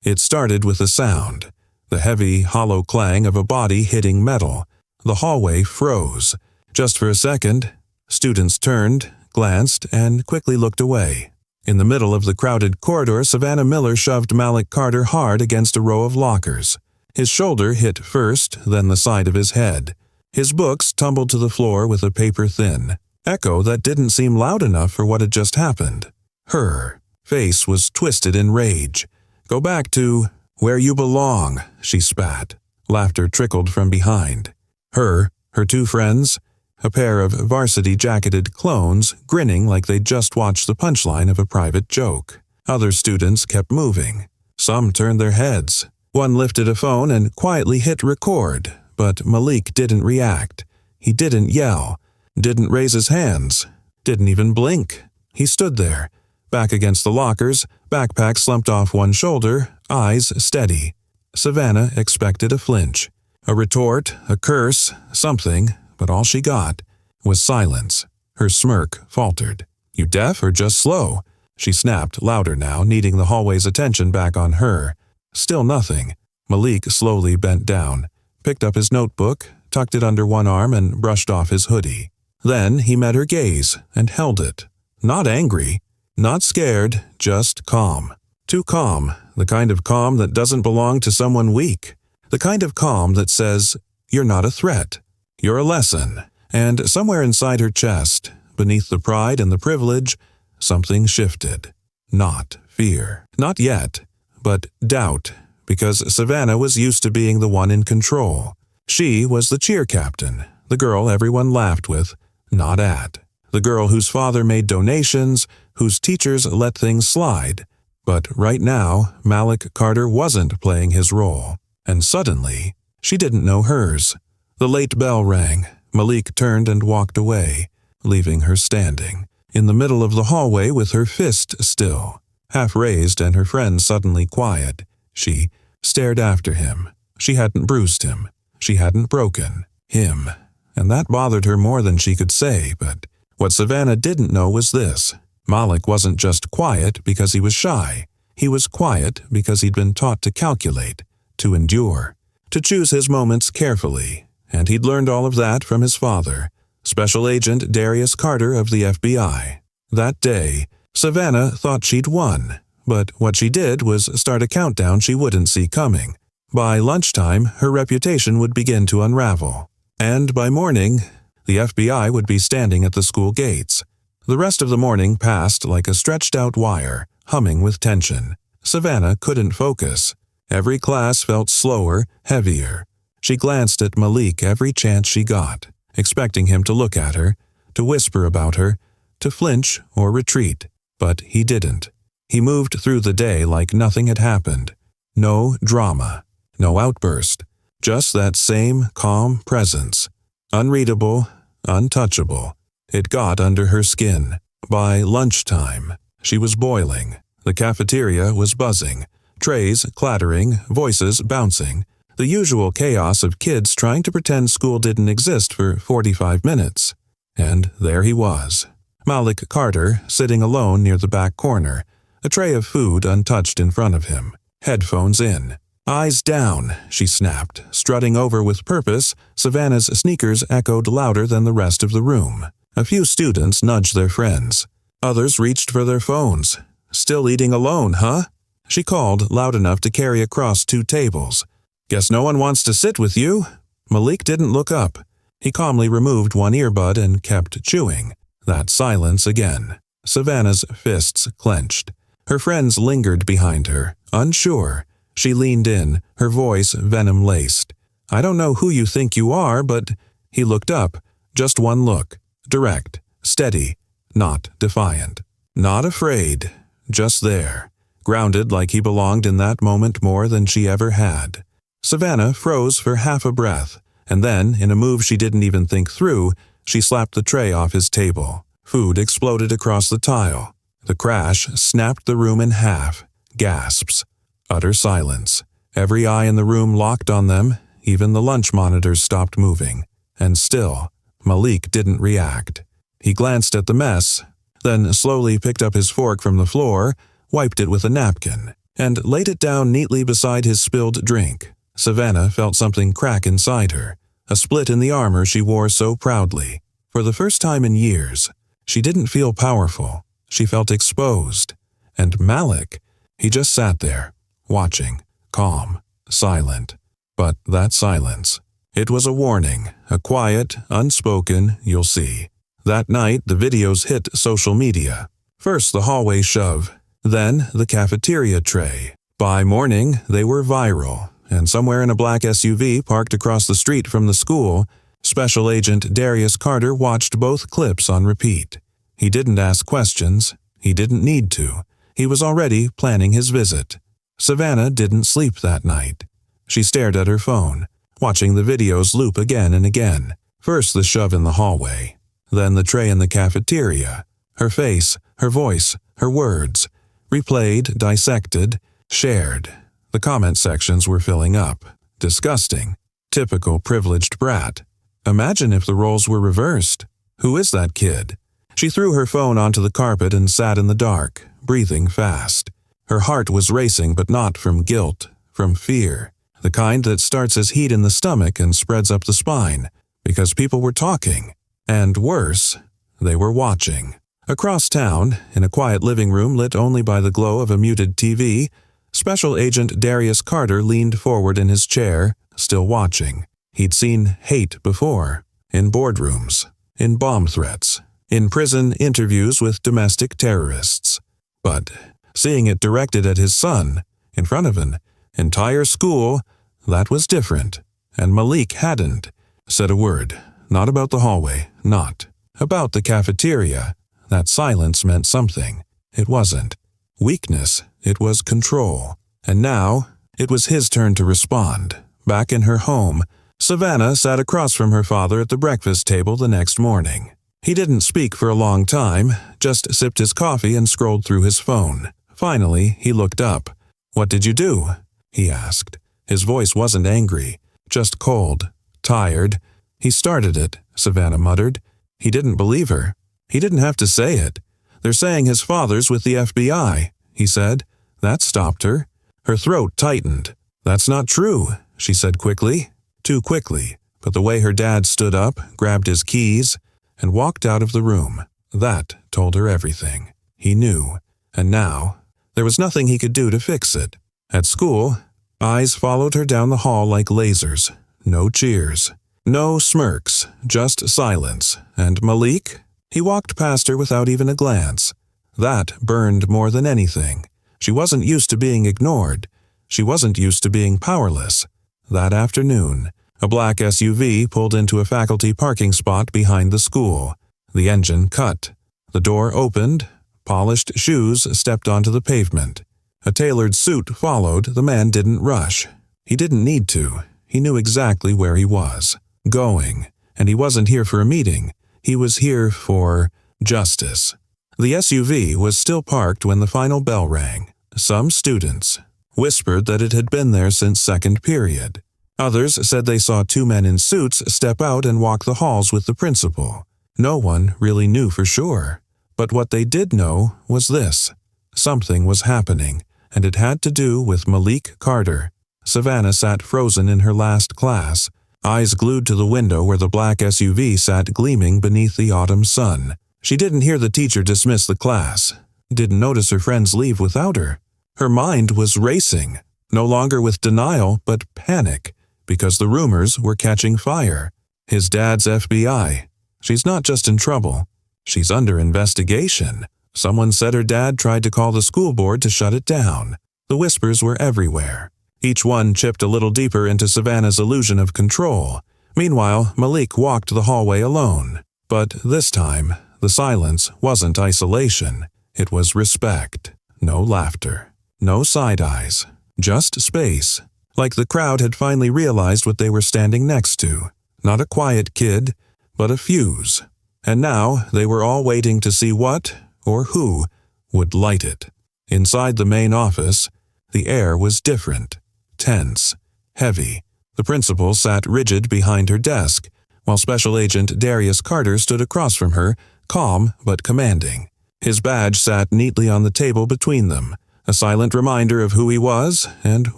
It started with a sound, the heavy, hollow clang of a body hitting metal. The hallway froze. Just for a second, students turned, glanced, and quickly looked away. In the middle of the crowded corridor, Savannah Miller shoved Malik Carter hard against a row of lockers. His shoulder hit first, then the side of his head. His books tumbled to the floor with a paper-thin echo that didn't seem loud enough for what had just happened. Her face was twisted in rage. "Go back to where you belong," she spat. Laughter trickled from behind. Her two friends, a pair of varsity-jacketed clones, grinning like they'd just watched the punchline of a private joke. Other students kept moving. Some turned their heads. One lifted a phone and quietly hit record, but Malik didn't react. He didn't yell, didn't raise his hands, didn't even blink. He stood there, back against the lockers, backpack slumped off one shoulder, eyes steady. Savannah expected a flinch, a retort, a curse, something, but all she got was silence. Her smirk faltered. "You deaf or just slow?" She snapped, louder now, needing the hallway's attention back on her. Still nothing. Malik slowly bent down, picked up his notebook, tucked it under one arm, and brushed off his hoodie. Then he met her gaze and held it. Not angry, not scared, just calm. Too calm, the kind of calm that doesn't belong to someone weak. The kind of calm that says, "You're not a threat. You're a lesson." And somewhere inside her chest, beneath the pride and the privilege, something shifted. Not fear. Not yet, but doubt, because Savannah was used to being the one in control. She was the cheer captain, the girl everyone laughed with, not at. The girl whose father made donations, whose teachers let things slide. But right now, Malik Carter wasn't playing his role. And suddenly, she didn't know hers. The late bell rang. Malik turned and walked away, leaving her standing in the middle of the hallway with her fist still, half raised and her friend suddenly quiet. She stared after him. She hadn't bruised him. She hadn't broken him. And that bothered her more than she could say, but what Savannah didn't know was this. Malik wasn't just quiet because he was shy. He was quiet because he'd been taught to calculate, to endure, to choose his moments carefully, and he'd learned all of that from his father, Special Agent Darius Carter of the FBI. That day, Savannah thought she'd won, but what she did was start a countdown she wouldn't see coming. By lunchtime, her reputation would begin to unravel, and by morning, the FBI would be standing at the school gates. The rest of the morning passed like a stretched-out wire, humming with tension. Savannah couldn't focus. Every class felt slower, heavier. She glanced at Malik every chance she got, expecting him to look at her, to whisper about her, to flinch or retreat. But he didn't. He moved through the day like nothing had happened. No drama, no outburst, just that same calm presence. Unreadable, untouchable. It got under her skin. By lunchtime, she was boiling. The cafeteria was buzzing, trays clattering, voices bouncing, the usual chaos of kids trying to pretend school didn't exist for 45 minutes. And there he was, Malik Carter, sitting alone near the back corner, a tray of food untouched in front of him, headphones in. "Eyes down," she snapped, strutting over with purpose. Savannah's sneakers echoed louder than the rest of the room. A few students nudged their friends. Others reached for their phones. "Still eating alone, huh?" She called loud enough to carry across 2 tables. "Guess no one wants to sit with you?" Malik didn't look up. He calmly removed one earbud and kept chewing. That silence again. Savannah's fists clenched. Her friends lingered behind her, unsure. She leaned in, her voice venom-laced. "I don't know who you think you are, but—" He looked up. Just one look. Direct, steady, not defiant. Not afraid. Just there. Grounded like he belonged in that moment more than she ever had. Savannah froze for half a breath, and then, in a move she didn't even think through, she slapped the tray off his table. Food exploded across the tile. The crash snapped the room in half. Gasps. Utter silence. Every eye in the room locked on them. Even the lunch monitors stopped moving. And still, Malik didn't react. He glanced at the mess, then slowly picked up his fork from the floor, wiped it with a napkin, and laid it down neatly beside his spilled drink. Savannah felt something crack inside her, a split in the armor she wore so proudly. For the first time in years, she didn't feel powerful. She felt exposed. And Malik, he just sat there, watching, calm, silent. But that silence, it was a warning, a quiet, unspoken, you'll see. That night, the videos hit social media. First the hallway shove, then the cafeteria tray. By morning, they were viral, and somewhere in a black SUV parked across the street from the school, Special Agent Darius Carter watched both clips on repeat. He didn't ask questions. He didn't need to. He was already planning his visit. Savannah didn't sleep that night. She stared at her phone, watching the videos loop again and again. First the shove in the hallway, then the tray in the cafeteria. Her face, her voice, her words. Replayed, dissected, shared. The comment sections were filling up. Disgusting. Typical privileged brat. Imagine if the roles were reversed. Who is that kid? She threw her phone onto the carpet and sat in the dark, breathing fast. Her heart was racing, but not from guilt, from fear. The kind that starts as heat in the stomach and spreads up the spine, because people were talking. And worse, they were watching. Across town, in a quiet living room lit only by the glow of a muted TV, Special Agent Darius Carter leaned forward in his chair, still watching. He'd seen hate before, in boardrooms, in bomb threats, in prison interviews with domestic terrorists. But seeing it directed at his son, in front of an entire school, that was different. And Malik hadn't said a word, not about the hallway, not about the cafeteria. That silence meant something. It wasn't weakness, it was control. And now, it was his turn to respond. Back in her home, Savannah sat across from her father at the breakfast table the next morning. He didn't speak for a long time, just sipped his coffee and scrolled through his phone. Finally, he looked up. "What did you do?" he asked. His voice wasn't angry, just cold, tired. "He started it," Savannah muttered. He didn't believe her. He didn't have to say it. "They're saying his father's with the FBI," he said. That stopped her. Her throat tightened. "That's not true," she said quickly. Too quickly, but the way her dad stood up, grabbed his keys, and walked out of the room. That told her everything. He knew. And now, there was nothing he could do to fix it. At school, eyes followed her down the hall like lasers. No cheers. No smirks, just silence. And Malik? He walked past her without even a glance. That burned more than anything. She wasn't used to being ignored. She wasn't used to being powerless. That afternoon, a black SUV pulled into a faculty parking spot behind the school. The engine cut. The door opened. Polished shoes stepped onto the pavement. A tailored suit followed. The man didn't rush. He didn't need to. He knew exactly where he was. Going. And he wasn't here for a meeting. He was here for justice. The SUV was still parked when the final bell rang. Some students whispered that it had been there since second period. Others said they saw two men in suits step out and walk the halls with the principal. No one really knew for sure. But what they did know was this. Something was happening, and it had to do with Malik Carter. Savannah sat frozen in her last class, eyes glued to the window where the black SUV sat gleaming beneath the autumn sun. She didn't hear the teacher dismiss the class, didn't notice her friends leave without her. Her mind was racing, no longer with denial but panic, because the rumors were catching fire. His dad's FBI. She's not just in trouble. She's under investigation. Someone said her dad tried to call the school board to shut it down. The whispers were everywhere. Each one chipped a little deeper into Savannah's illusion of control. Meanwhile, Malik walked the hallway alone. But this time, the silence wasn't isolation. It was respect. No laughter. No side eyes. Just space. Like the crowd had finally realized what they were standing next to. Not a quiet kid, but a fuse. And now they were all waiting to see what, or who, would light it. Inside the main office, the air was different. Tense. Heavy. The principal sat rigid behind her desk, while Special Agent Darius Carter stood across from her, calm but commanding. His badge sat neatly on the table between them, a silent reminder of who he was and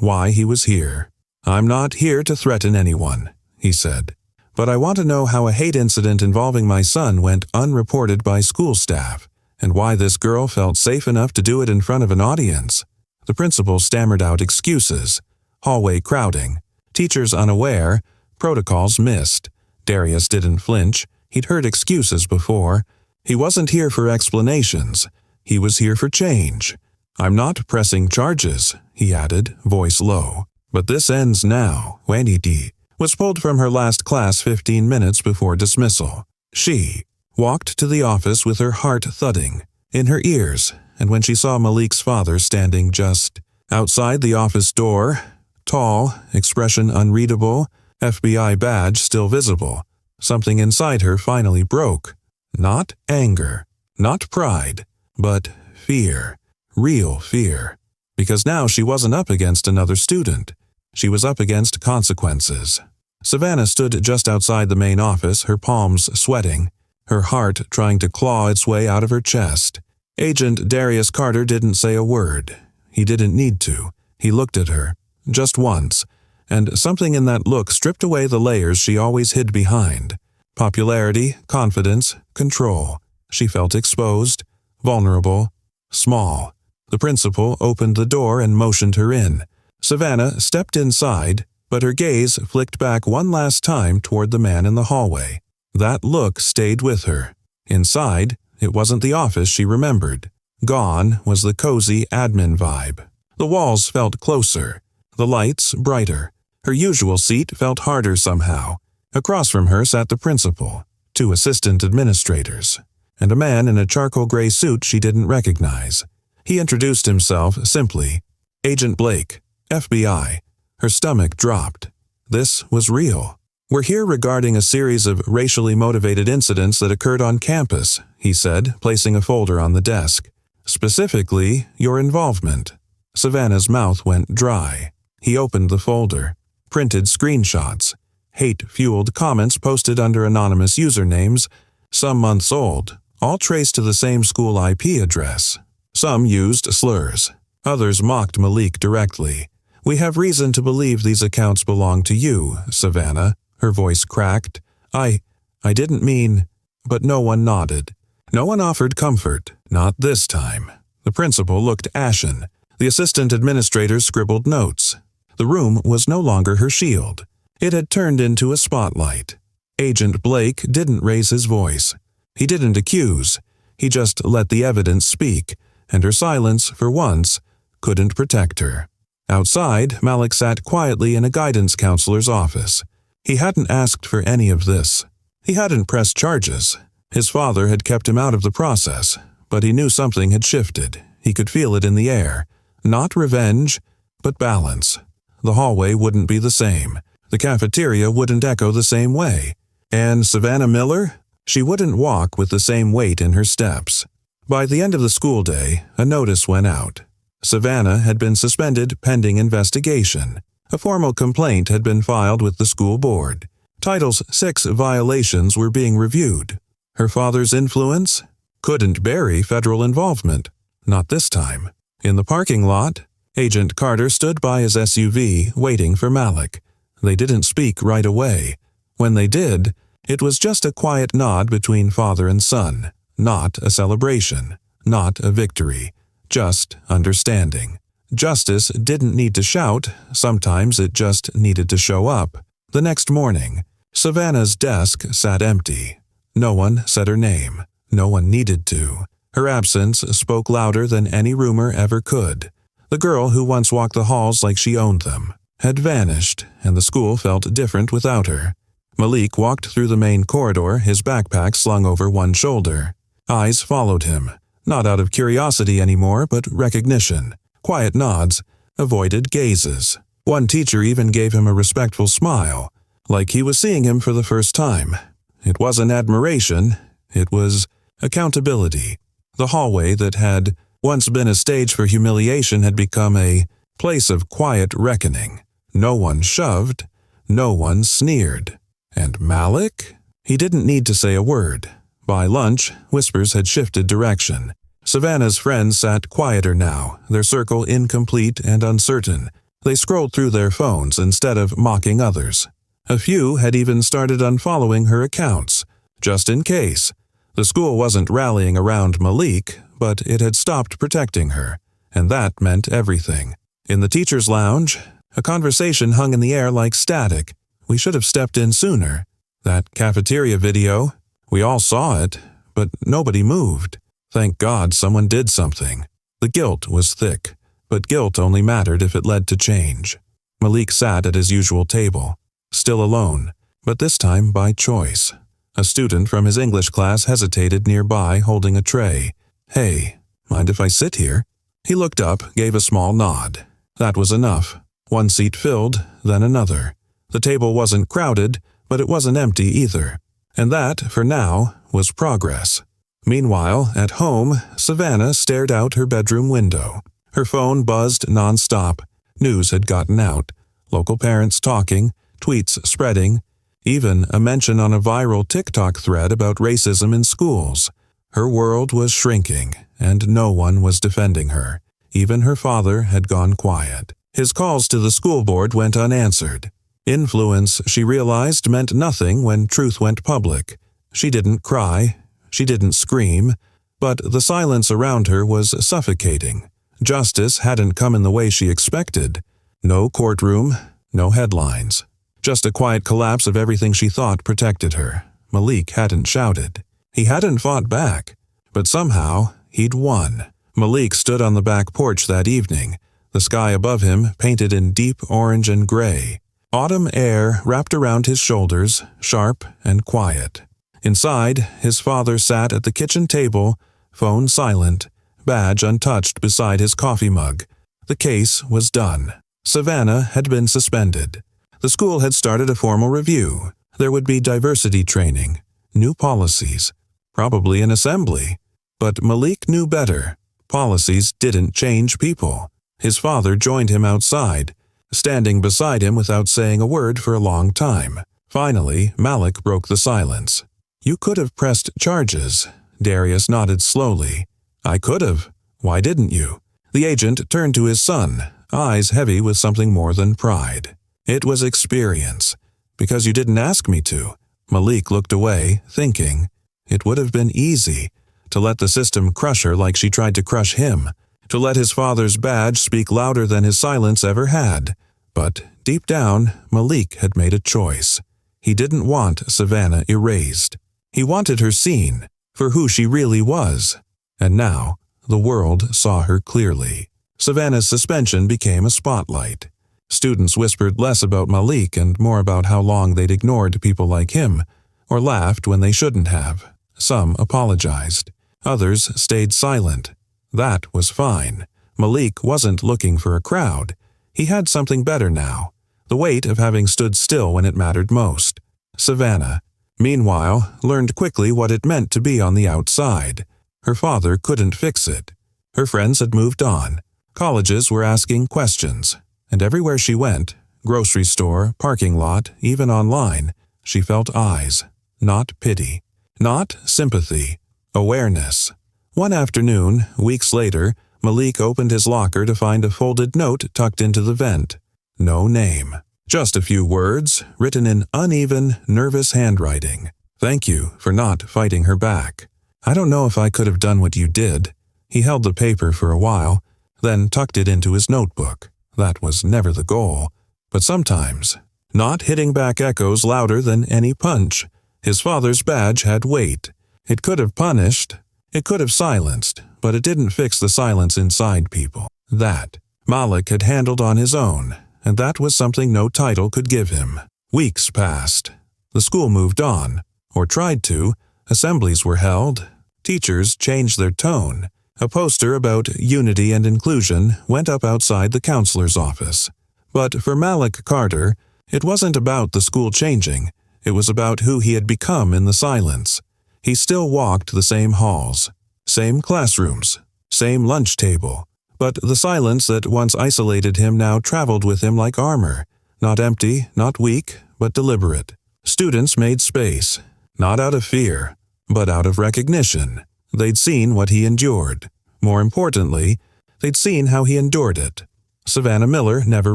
why he was here. "I'm not here to threaten anyone," he said, "but I want to know how a hate incident involving my son went unreported by school staff, and why this girl felt safe enough to do it in front of an audience." The principal stammered out excuses. Hallway crowding. Teachers unaware. Protocols missed. Darius didn't flinch. He'd heard excuses before. He wasn't here for explanations. He was here for change. "I'm not pressing charges," he added, voice low. "But this ends now." Wendy D. was pulled from her last class 15 minutes before dismissal. She walked to the office with her heart thudding in her ears, and when she saw Malik's father standing just outside the office door, tall, expression unreadable, FBI badge still visible, something inside her finally broke. Not anger, not pride, but fear, real fear. Because now she wasn't up against another student. She was up against consequences. Savannah stood just outside the main office, her palms sweating, her heart trying to claw its way out of her chest. Agent Darius Carter didn't say a word. He didn't need to. He looked at her, just once, and something in that look stripped away the layers she always hid behind. Popularity, confidence, control. She felt exposed, vulnerable, small. The principal opened the door and motioned her in. Savannah stepped inside, but her gaze flicked back one last time toward the man in the hallway. That look stayed with her. Inside, it wasn't the office she remembered. Gone was the cozy admin vibe. The walls felt closer, the lights brighter. Her usual seat felt harder somehow. Across from her sat the principal, 2 assistant administrators, and a man in a charcoal gray suit she didn't recognize. He introduced himself simply, "Agent Blake, FBI." Her stomach dropped. This was real. "We're here regarding a series of racially motivated incidents that occurred on campus," he said, placing a folder on the desk. "Specifically, your involvement." Savannah's mouth went dry. He opened the folder. Printed screenshots. Hate-fueled comments posted under anonymous usernames, some months old, all traced to the same school IP address. Some used slurs. Others mocked Malik directly. "We have reason to believe these accounts belong to you, Savannah." Her voice cracked. I didn't mean..." But no one nodded. No one offered comfort. Not this time. The principal looked ashen. The assistant administrators scribbled notes. The room was no longer her shield. It had turned into a spotlight. Agent Blake didn't raise his voice. He didn't accuse. He just let the evidence speak, and her silence, for once, couldn't protect her. Outside, Malik sat quietly in a guidance counselor's office. He hadn't asked for any of this. He hadn't pressed charges. His father had kept him out of the process, but he knew something had shifted. He could feel it in the air. Not revenge, but balance. The hallway wouldn't be the same. The cafeteria wouldn't echo the same way. And Savannah Miller? She wouldn't walk with the same weight in her steps. By the end of the school day, a notice went out. Savannah had been suspended pending investigation. A formal complaint had been filed with the school board. Title VI violations were being reviewed. Her father's influence? Couldn't bury federal involvement. Not this time. In the parking lot, Agent Carter stood by his SUV, waiting for Malik. They didn't speak right away. When they did, it was just a quiet nod between father and son. Not a celebration. Not a victory. Just understanding. Justice didn't need to shout. Sometimes it just needed to show up. The next morning, Savannah's desk sat empty. No one said her name. No one needed to. Her absence spoke louder than any rumor ever could. The girl who once walked the halls like she owned them had vanished, and the school felt different without her. Malik walked through the main corridor, his backpack slung over one shoulder. Eyes followed him, not out of curiosity anymore, but recognition. Quiet nods, avoided gazes. One teacher even gave him a respectful smile, like he was seeing him for the first time. It wasn't admiration, it was accountability. The hallway that had once been a stage for humiliation had become a place of quiet reckoning. No one shoved, no one sneered. And Malik? He didn't need to say a word. By lunch, whispers had shifted direction. Savannah's friends sat quieter now, their circle incomplete and uncertain. They scrolled through their phones instead of mocking others. A few had even started unfollowing her accounts, just in case. The school wasn't rallying around Malik, but it had stopped protecting her, and that meant everything. In the teacher's lounge, a conversation hung in the air like static. We should have stepped in sooner. That cafeteria video, we all saw it, but nobody moved. Thank God someone did something. The guilt was thick, but guilt only mattered if it led to change. Malik sat at his usual table, still alone, but this time by choice. A student from his English class hesitated nearby holding a tray. "Hey, mind if I sit here?" He looked up, gave a small nod. That was enough. One seat filled, then another. The table wasn't crowded, but it wasn't empty either. And that, for now, was progress. Meanwhile, at home, Savannah stared out her bedroom window. Her phone buzzed nonstop. News had gotten out. Local parents talking, tweets spreading, even a mention on a viral TikTok thread about racism in schools. Her world was shrinking, and no one was defending her. Even her father had gone quiet. His calls to the school board went unanswered. Influence, she realized, meant nothing when truth went public. She didn't cry, she didn't scream, but the silence around her was suffocating. Justice hadn't come in the way she expected. No courtroom, no headlines. Just a quiet collapse of everything she thought protected her. Malik hadn't shouted. He hadn't fought back. But somehow, he'd won. Malik stood on the back porch that evening, the sky above him painted in deep orange and gray. Autumn air wrapped around his shoulders, sharp and quiet. Inside, his father sat at the kitchen table, phone silent, badge untouched beside his coffee mug. The case was done. Savannah had been suspended. The school had started a formal review. There would be diversity training, new policies, probably an assembly. But Malik knew better. Policies didn't change people. His father joined him outside, standing beside him without saying a word for a long time. Finally, Malik broke the silence. "You could have pressed charges." Darius nodded slowly. "I could have. Why didn't you?" The agent turned to his son, eyes heavy with something more than pride. "It was experience. Because you didn't ask me to." Malik looked away, thinking. It would have been easy to let the system crush her like she tried to crush him, to let his father's badge speak louder than his silence ever had. But deep down, Malik had made a choice. He didn't want Savannah erased. He wanted her seen for who she really was. And now, the world saw her clearly. Savannah's suspension became a spotlight. Students whispered less about Malik and more about how long they'd ignored people like him, or laughed when they shouldn't have. Some apologized. Others stayed silent. That was fine. Malik wasn't looking for a crowd. He had something better now. The weight of having stood still when it mattered most. Savannah, meanwhile, learned quickly what it meant to be on the outside. Her father couldn't fix it. Her friends had moved on. Colleges were asking questions. And everywhere she went, grocery store, parking lot, even online, she felt eyes. Not pity. Not sympathy. Awareness. One afternoon, weeks later, Malik opened his locker to find a folded note tucked into the vent. No name. Just a few words, written in uneven, nervous handwriting. "Thank you for not fighting her back. I don't know if I could have done what you did." He held the paper for a while, then tucked it into his notebook. That was never the goal. But sometimes, not hitting back echoes louder than any punch. His father's badge had weight. It could have punished, it could have silenced, but it didn't fix the silence inside people. That Malik had handled on his own, and that was something no title could give him. Weeks passed. The school moved on, or tried to. Assemblies were held. Teachers changed their tone. A poster about unity and inclusion went up outside the counselor's office. But for Malik Carter, it wasn't about the school changing. It was about who he had become in the silence. He still walked the same halls, same classrooms, same lunch table. But the silence that once isolated him now traveled with him like armor. Not empty, not weak, but deliberate. Students made space, not out of fear, but out of recognition. They'd seen what he endured. More importantly, they'd seen how he endured it. Savannah Miller never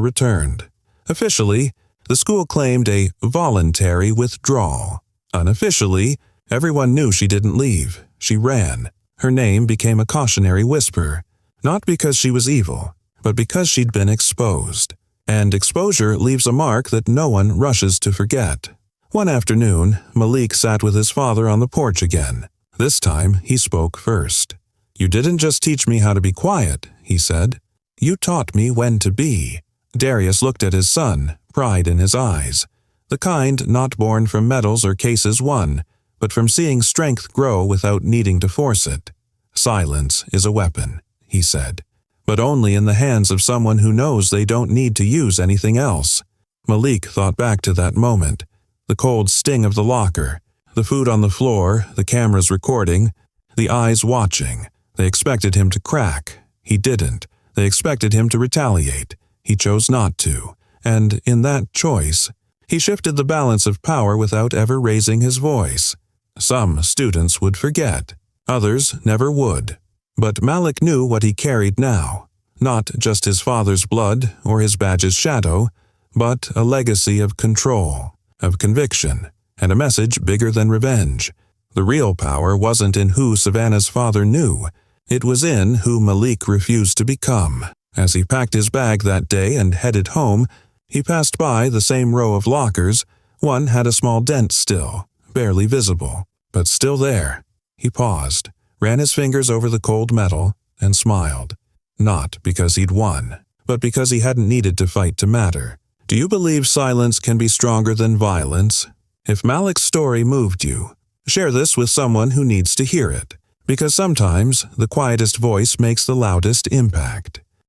returned. Officially, the school claimed a voluntary withdrawal. Unofficially, everyone knew she didn't leave. She ran. Her name became a cautionary whisper, not because she was evil, but because she'd been exposed. And exposure leaves a mark that no one rushes to forget. One afternoon, Malik sat with his father on the porch again. This time, he spoke first. "You didn't just teach me how to be quiet," he said. "You taught me when to be." Darius looked at his son, pride in his eyes. The kind not born from medals or cases won, but from seeing strength grow without needing to force it. "Silence is a weapon," he said, "but only in the hands of someone who knows they don't need to use anything else." Malik thought back to that moment. The cold sting of the locker, the food on the floor, the cameras recording, the eyes watching. They expected him to crack. He didn't. They expected him to retaliate. He chose not to. And in that choice, he shifted the balance of power without ever raising his voice. Some students would forget. Others never would. But Malik knew what he carried now. Not just his father's blood or his badge's shadow, but a legacy of control, of conviction, and a message bigger than revenge. The real power wasn't in who Savannah's father knew. It was in who Malik refused to become. As he packed his bag that day and headed home, he passed by the same row of lockers. One had a small dent still, barely visible, but still there. He paused, ran his fingers over the cold metal, and smiled. Not because he'd won, but because he hadn't needed to fight to matter. Do you believe silence can be stronger than violence? If Malik's story moved you, share this with someone who needs to hear it, because sometimes the quietest voice makes the loudest impact.